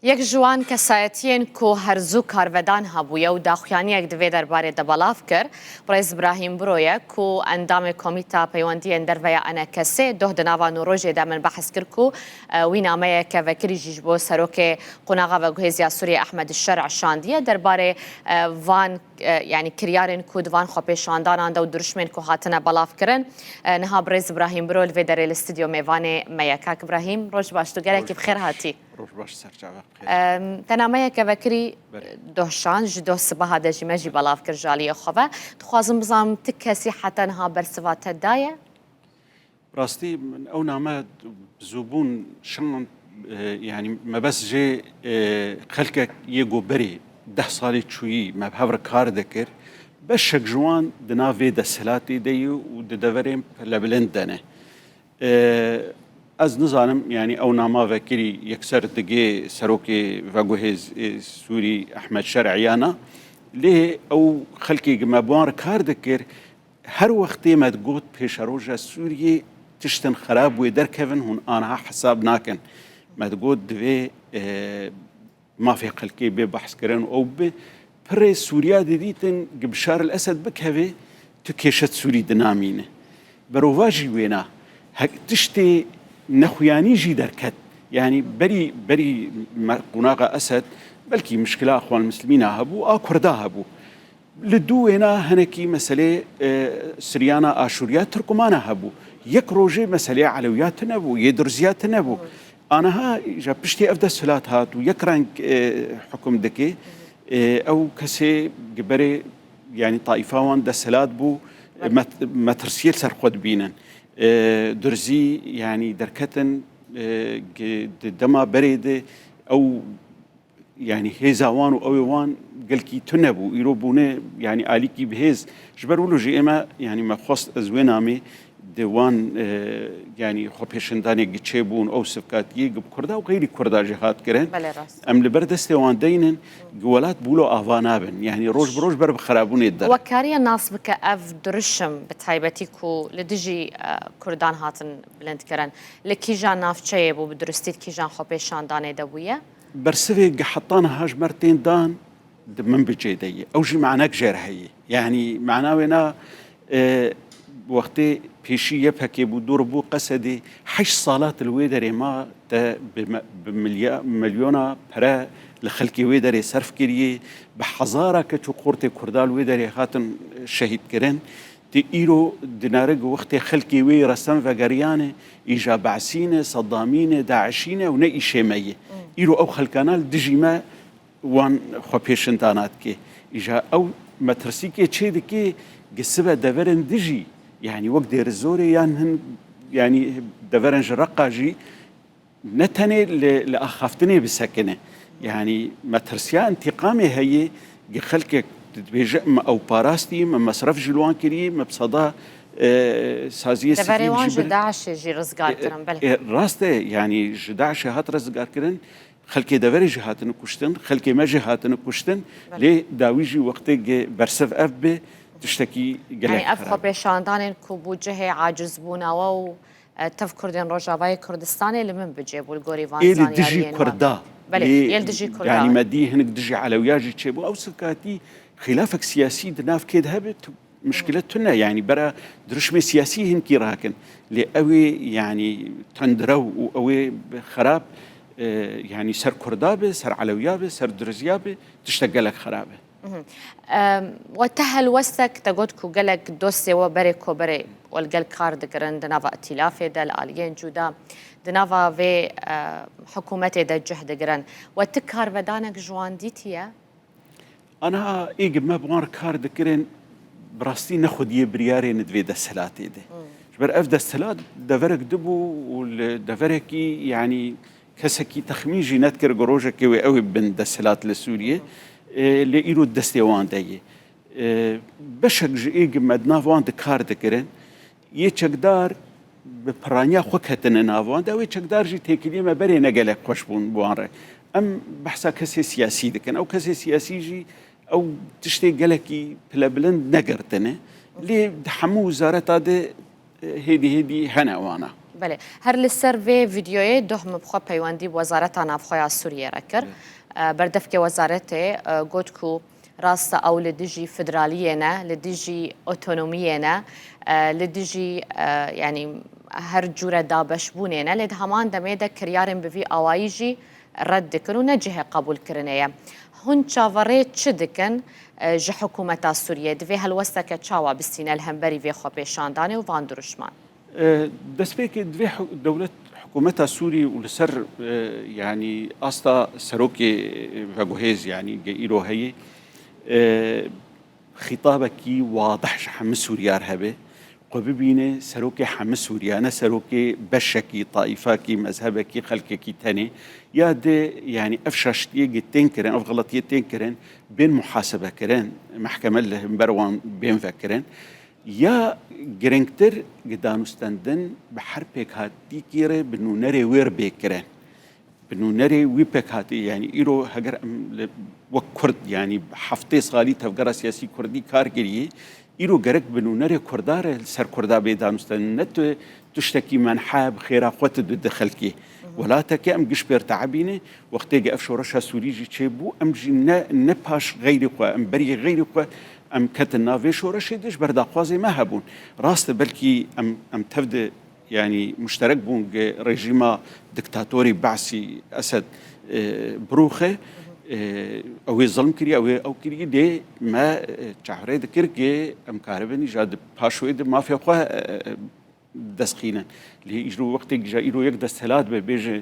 یک جوان کەسایەتیان کۆ هەرزوو کارڤەدان هەبوویە و داخوایانیەک دەوێ دەربارەی دەبەڵاف کرد ڕێز براهیم برۆیە و ئەندامی کۆمیتا پەیوەندیان دەرڤەیە ئەنە کەسێ دۆه دناوان و ڕۆژێدا من بەحث کرد و وی نامەیە کە ڤەکریژیش بۆ سەرۆکێ قوناغا گوهێزیا سووریە ئەحمەد الشەرع شاندیە دەربارەی وان يعني كريارن كودوان خۆپێشاندان و درشمێن کو هاتنە بەڵافکردن نها برێز براهیم برۆ لێ دەرێ لە ستودیۆ میوانێ مەیە کاک براهیم ڕۆژ باش تو گەلێکی بخێر هاتی ڕۆژ باش سەرچاوە تەنامەیە کە ڤەکری دۆشان ji دۆ سبەها دەژیمەژی بەڵافکرد ژالیە خۆڤە دخوازم بزانم ت کەسی حەتەنها بەرسڤاتەدایە ڕاستی ئەو نامە زووبوون شڵن يعني مەبەست جێ خەلکێک یەگۆبەرێ 10 ساڵی چوویی مە هەورە کار دەکرد بەشێک جوان دناوێ دەسەلاتی دەی و دەدەڤەرێم لە بلند دەنێ ئەز نزانم ینی ئەو ناماڤەکری یەکسەر دگێ سەرۆکێ ڤەگوهێز سووری ئەحمەد شەرعیانە لێ ئەو خەلکی گمەبوان کار دەکرد هەر وەختێ مەدگوت پێشەڕۆژە سووریێ تشتن خراپ وێ دەرکەون هون ئانها حساب ناکەن مەدگوت دوێ مافی خەلکێ بێ بەحسکردن ئەو بێ پڕێ سووریا دەدیتن بشار الأسد بکەوێ تو کێشەت سووری دنامینە بەرۆڤاژی وێنا تشتێ نەخویانیژی دەرکەت یعنی بەری قوناغا ئەسد بەلکی مشکلا ئەخوان مسلمینە هەبوو ئا کووردا هەبوو لە دوو وێنا هەنێکی مەسەلێ سریانە ئاشوریا تورکمانە هەبوو یەک ڕۆژێ مەسەلەی عەلەویات نەبوو یێ درزیات نەبوو ئانەها ژە پشتی ئەف دەسەلات هات و یەک ڕەنگ حکم دەکێ ئەو کەسێ گبەرێ ینی تائیفاوان دەسەلات بوو مەترسیە سەرخۆت بینن درزی ینی دەرکەتن دەما بەرێدێ ئەو ینی هێزاوان و ئەوێوان گەلکی تو نەبوو ئیرۆ بوونێ ینی ئالیکی بهێز ji ber wilo jî ئێمە ینی مەخواست ez wê namê di wan yanî xwepêşindanê giçê bûn ew sivkatiyê gi Kurda û xêrî Kurda jî hat kirin em li ber destê wan deynin giwelat bûlo ava nabin yanî roj bi roj ber bi xerabûnê der وەکاریە ناس بکە ئەv درشم بە تایبەتی و لە دژی کوردان هاتن بلندکردن لە کیژان ناوچەیە بوو بە درستیت کیژان خۆپێشاندانێ دەبوویە بەرسەوێ گەحەتان هاژ مرتێن دان من بجێ دەیە ئەو ژی معنەک ژێر هەیە یعنی معناوێنا وەختێ پێشی یەپەکێ بوو دوور بوو قەسەدێ 8 ساڵات لەوێ دەرێما ملیۆنا پەرە لە خەلکی وێ دەرێ سەرف کردیێ بە حەزارە کەچ و قورتێ کووردا لێ دەرێ هاتن شەهیدکردن دی ئیرۆ دینارە وەختێ خەلکی وێ ڕەسەن ڤەگەریانێ ئیژا بەعسینە سەدامینە داعشینە و نە ئیشێمەیە ئیرۆ ئەو خەلکانە دژیمە وان خۆپێشندانات کێ ئیژا ئەو مەترسیکێ چێ دکێ گسبە دەڤەرن دژی يعني وەک دێر زۆرێ یان هەن ینی دەڤەرن ji Reqa jî ne tenê li axaftinê bisekine yanî me tirsiya intîqamê heye gi xelkek dibêje me ew parastî me mesref ji li wan kiriye me bi seda saziyê rast e yanî ji Daişê hat rizgarkirin xelkê deverê jî hatine kuştin xelkê me jî hatine kuştin lê dawî jî wextê bersef ev bê تشتكي يعني أف خۆپێشاندانên ku bûcehê aciz bûnawe û tev Kurdên Rojavayê Kurdistanê li min bicêbû li gorî van zanî dijî Kurda yê dijî Kurda yani medî hinek dijî Elewiya jî çêbû ew sivkatî xilafek siyasî di nav kê de hebe mişkilet tune yani bera dirişmê siyasî hinkî rakin lê ew ê yani tendirew û ew ê xerab yani ser Kurda be ser Elewiya be ser Dirziya be tiştek gelek xerab e وتهل وستك تقولكو قالك دوسي وبريكو بري والقال كارد قرن دنافا ائتلافي دا الاليين جودا دنافا في حكومتي دا جهد قرن وتكار بدانك جوان ديتيا انا ايق ما بغار كارد قرن براستي ناخذ يبرياري ندفي دا السلاتي دي جبر افدا السلات دفرك دبو والدفركي يعني كسكي تخميجي نذكر قروجك قوي بن دا السلات لسوريا لە ئیرۆ دەستێوان دەیە بەشێک ji êgî me di nav wan dikar dikirin yê çekdar bi piraniya xwe ketine nav wan de wê çekdar jî têkiliyê me berê ne gelek xweş bûn bi wan re em behsa kesê siyasî dikin ew kesê siyasî jî ew tiştê gelekî pilebilind negirtine lê di hemû wizareta de hêdî hêdî hene wana بله هر لسر و ویدیوی دوهم بخوا پیوندی وزارت نافخواه سوریه را کرد بردف که وزارت گوت کو راست او لدیجی فدرالیه نه لدیجی اتونومیه نه لدیجی يعني هر جوره دابش بونه نه لد همان دمیده کریارن بوی آوایجی رد کن و نجه قبول کرنه هون چاوره چه دکن جه حکومت سوریه دوی هلوسته که چاوا بستین الهمبری وی خو پیشاندانه و وان درشمان دەست پێکێ دوێ دەوڵەت حکوومەتە سووری و لەسەر ینی ئاستا سەرۆکێ بەگوهێز ینی ئیرۆ هەیە خیتابێکی واضحش هەموو سووریار هەبێ خۆ ببینێ سەرۆکێ هەموو سووریانە سەرۆکێ بەشێکی تائیفاکی مەزهبێکی خەلکێکی تەنێ یا دێ ینی ئەف شاشتیەکی تێنکردن ئەف غڵەتیە تێنکردن بێن محاسبەکردن محکەمە لە بەروان بێن vekردن یا گرنگتر گدانوستندن به هر پێک هاتی گیره بنونەرێ وێر بێکردن بنونەرێ وی پێک هاتی یعنی ئیرۆ هەگەر وەک کورد ینی هەفتەی ساڵی تەفگەرە سیاسی کوردی کارگریە ئیرۆ گەرەک بنونەرێ کوردارە سەر کوردا بێ دانوستن نەتوێ توشتێکی منحاب خێرا خۆتە دوو خەلکی وڵاتەکە ئەم گشت پێرتەعبینێ وەختێگە ئەف شۆڕەشە سووریژی چێبوو ئەمژی نە پاش غەیری خۆ ئەم بەری غەیری خۆ ام کەتن ناوێ شۆڕەشێ دش بەرداخوازی ما هەبوون ڕاستە بەلکی ئەم تەفدە ینی مشترک بوون ڕێژیما دکتاتۆری باسی ئەسەد بڕوخێ ئەوێ زەڵم کردی ئەوێ ئەو کردی دێ ما چاڕێ دەکرد گێ ئەم کارەبنی ژاد پاشوێ مافێخوا دەستخینن لێ ئیژرو وەختێک جا ئیرۆ یەک دەستهلات بێ بێژێ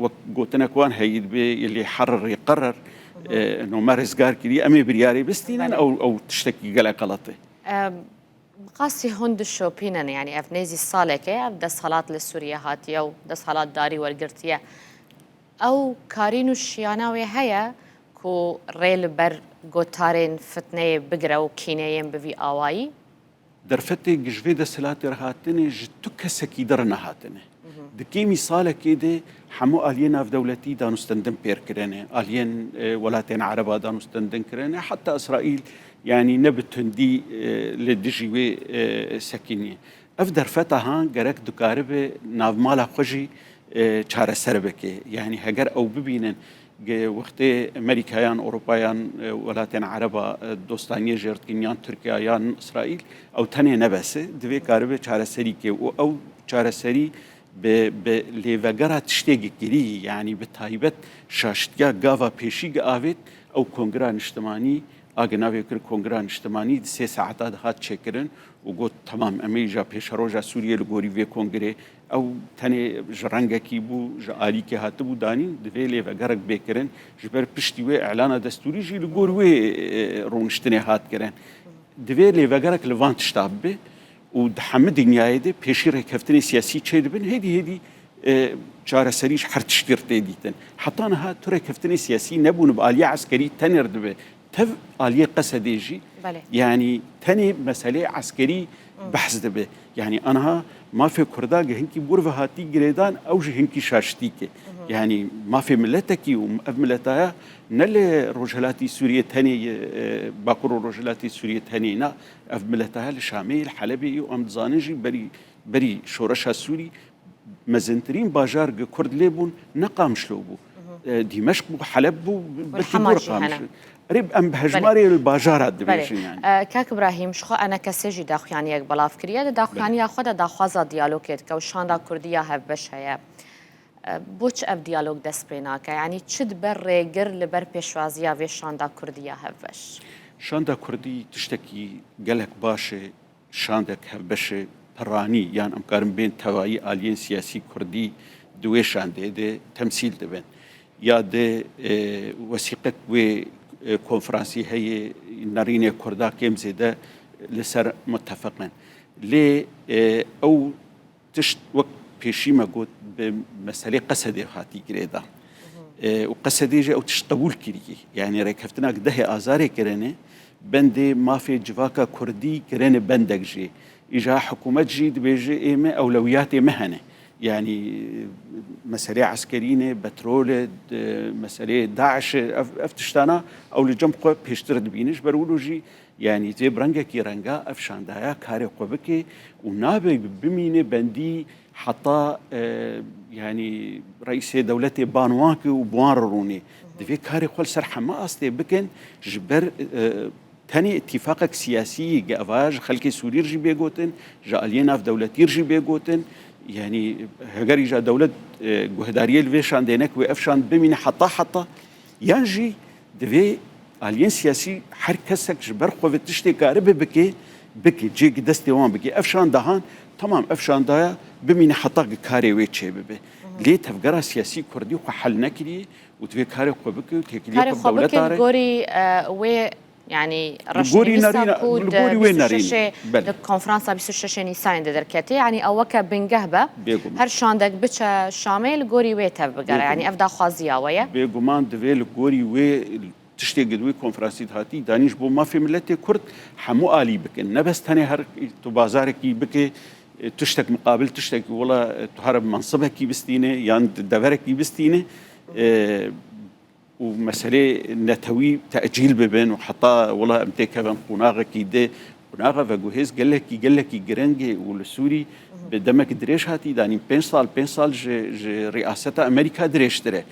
وەک گوتنەکوان هەیید بێ لێ حەڕڕێ قەرەر نۆمە ڕێزگار کردی ئەمێ بریارێ بستینن ئەو تشتێکی گەلە قەڵەتێ قاسی هوند شۆپینن یعنی ئەف نێزی ساڵێکێ ئەف دەسەڵات لە سووریە هاتیە و دەسەڵات داری وەرگرتیە ئەو کارین و شیاناوێ هەیە کو ڕێ لەبەر گۆتارێن فتنەیە بگرە و کینەیەن بڤی ئاوایی دەرفەتێ گژێ دەسەڵاتی ڕهاتنێ ژ تو کەسێکی دەڕ نەهاتنێ دکێمی ساڵێکێ دێ هەموو ئالیە ناودەوڵەتی دانوستندن پێرکردێنێ ئالیەن وڵاتێن عەرەبا دانوستندن کردێنێ حتا ئیسرائیل ینی نەبتوندی لە دژی وێ سەکینیە ئەف دەرفەتە هان گەرەک دوکارە بێ ناوماڵە خۆشی چارەسەر بکێ یعنی هەگەر ئەو ببینن وەختێ ئەمریکایان ئۆروپایان وڵاتێن عەرەبا دۆستانیە ژێرتکردنیان تورکیا یان ئیسرائیل ئەو تەنێ نەبەسێ دوێ کارە بێ چارەسەری کێ و ئەو چارەسەری لێڤەگەرە تشتێکی گیری یعنی بە تایبەت شاشتیا گاوا پێشی ئاوێت ئەو کۆنگرا نیشتمانی ئاگەناوێ کرد کۆنگرا نیشتمانی 3 ساعتا دەهات چێکردن و گوت تەمام ئەمەیژا پێشەڕۆژە سووریە لە گۆری وێ کۆنگرێ ئەو تەنێ ژ ڕەنگەکی بوو ژ ئالیکێ هاتبوو دانی دوێ لێڤەگەرەک بێکردن ژ بەر پشتی وێ ئەعلانە دەستوریژی لە گۆر وێ ڕۆنشتنێ هاتکردن دوێ لێڤەگەرەک لە وان تشتا بێ و هەموو دنیایە دێ پێشی ڕێککەوتنی سیاسی چێ دەبن هێدی چارەسەریش هەر تشتێر تێدیتن حتانەها تو ڕێککەوتنی سیاسی نەبوون بە ئالیە عسکەری تەنێر دەبێ تەv ئالیە قەسە دێژی یعنی تەنێ مەسەلەی عسکەری بەحث دەبێ یعنی ئەنها مافێ کووردا گە هەنکی بورڤە هاتی گرێدان ئەو ژ هەنکی شاشتیکێ یعنی مافێ ملەتێکی و ئەف ملەتایە نە لێ ڕۆژهەلاتی سووریە تەنێ باکوڕ و ڕۆژهەلاتی سووریە تەنێ نا ئەف ملەتایە لە شامەی حەلەبێ و ئەم دزانژی بەری شۆڕەشە سووری مەزنترین باژار گە کورد لێ بوون نەقامشلۆ بوو دیمەشق بوو حەلەب بوو ريب ام بهجماري الباجارات دبيشين يعني كاك ابراهيم شخو انا كسجي داخيانيك بلاف كريا داخيانيا خدا داخوازا ديالوجيت كوشاندا كرديه هبش هيا بوچ اب ديالوج دسبيناك يعني تشد بر غير لبر بيشوازيا في شاندا كرديه هبش شاندا كردي تشتكي قالك باشه شاندك هبش براني يعني امكارم بين توائي الين سياسي كردي دوي شاندي دي تمثيل دبن يا دي وثيقه و كونفرانسي هي نارينيا كردا كيم زيدا لسر متفقين لي او تشت وقت بيشي ما قلت بمسألة قصدي خاتي كريدا وقصدي جا او تشت قبول كري يعني ركفتناك ده ازاري كرنه بندي ما في جواكا كردي كرنه بندك جي اجا حكومه جديد بيجي ايمه اولويات مهنه يعني مسألة عسكرية بترول مسألة داعش افتشتانا او لجمق بيشترد بينش برولوجي يعني زي برنگکی رنگا افشاندایا کاری قبکی و نابه بمینه بندی حتی يعني رئيس دولة بانواك وبوان روني دفي كاري خل سر حماس بكن جبر تاني اتفاقك سياسي جافاج خلكي سوري رجي بيجوتن جا الينا في دولتي رجي بيجوتن يعني هجري جا دولة جهدارية الفيشان دينك وافشان بمين حتى ينجي دفي الين سياسي حركسك جبر خوف تشتي كارب بكي جي دستي وان بكي افشان دهان تمام افشان دايا بمين حتى كاري ويتشي ببي ليه تفكر سياسي كردي وحل نكري وتفي كاري خوبك وتكلي كاري خوبك الجوري و يعني رشني كود وين نارين الكونفرنس بسوشة نيسان دركتي يعني أوكا بنجهبة هر شاندك بتش شامل جوري ويتها بقرا يعني أفدا خازية ويا بيجومان دفيل جوري و تشتي قدوي كونفرنسيت هاتي دانيش بو ما في ملتي كرد حمو آلي بك نبس تاني هر تو بازارك بك تشتك مقابل تشتك ولا تهرب منصبك بستينه يعني دبرك بستينه ومسألة نتوي تأجيل ببين وحتى والله أمتى بن قناغة كيده قناغة فجوهز قال لك جرنجي والسوري بدمك دريش هاتي داني 5 سال رئاسة أمريكا دريش ترى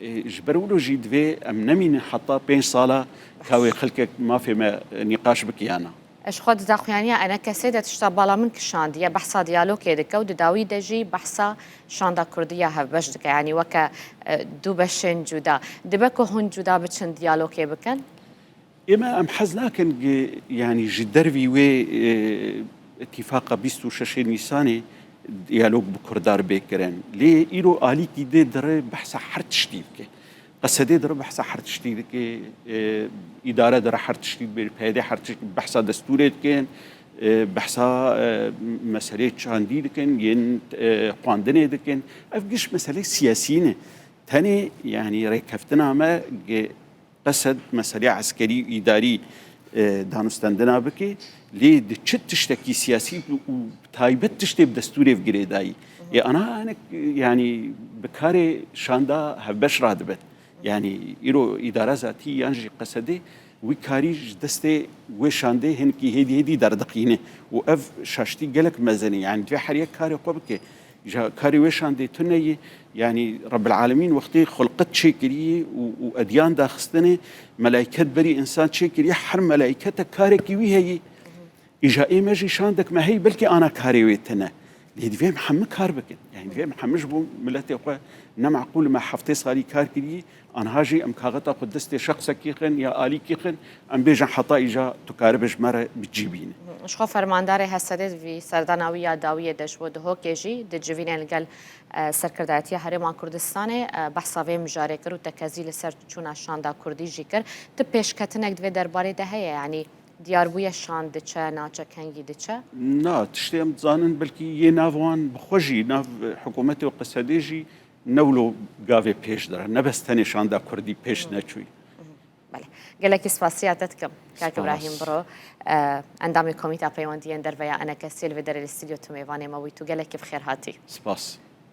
جبرولو جيد في أمنمين حتى 5 سال كاوي خلقك ما في ما نقاش بكيانا اش خود داخوانيا انا كسيدة تشتبالا من كشاندية بحثا ديالوج يدك وداوي دجي بحثا شاندا كردية هفبشدك يعني وكا دو بشن جدا دبكو هون جدا بتشن ديالوج بكن إما أم حزناكن يعني جدرفي وي اتفاق 26 نيساني ديالوج بكردار بكرن ليه إيرو آلي كده در بحثا حرت شتيبك قصدي در بحثا حرت شتيبك إدارة در حرت شتيب بالبهدي حرت بحثا دستوري كان بحثا مسألة شاندي دكن ين قاندنة دكن أفجش مسألة سياسية تاني يعني ركفتنا ما قصد مسألة عسكري إداري دانستندنا بكي ليه دشت تشتكي سياسي وتايبت تشتي بدستوري في جريداي أنا يعني بكاري شاندا هبش رادبت يعني إيرو إدارة ذاتي ينجي قصدي وكاريج دستي وشانده هنكي هدي دردقينه وأف شاشتي جلك مزني يعني في حرية كاري قبك جا كاري وشانده تني يعني رب العالمين وقتي خلقت شيء كريه وأديان داخستني ملائكة بري إنسان شيء كريه حر ملائكة كاري كيوي هي إجا إيه ماجي شاندك ما هي بلكي أنا كاري ويتنا ليه دفع محمد كاربك يعني دفع محمد جبو ملتي أخوة نمعقول ما حفتي صاري كار كريه أنا هاجي أم كاغتا قدستي شخص كيخن يا آلي كيخن أم بيجا حطا إجا تكاربش مرة بتجيبين شخو فرمانداري هستدد في سرداناوية داوية دشود هو كيجي دجيبين الجل سركرداتية هرمان كردستاني بحثا في مجاري كر وتكازيل سر چونا شاندا كردي جيكر تبيش كتنك دفي درباري ده هي يعني ديار بويا شان دچا ناچا كنگي دچا نا تشتي ام تزانن بلكي ينافوان بخوجي ناف حكومتي وقصديجي نولو قافي بيش در نبس تاني شاندا كردي بيش نچوي بله گلکی سپاسیاتتکم کاک ابراهیم برو اندام کمیته پیوندی اندر ویا انا کسیل و در الاستودیو تو میوانی ما ویتو گلکی بخیر هاتی سپاس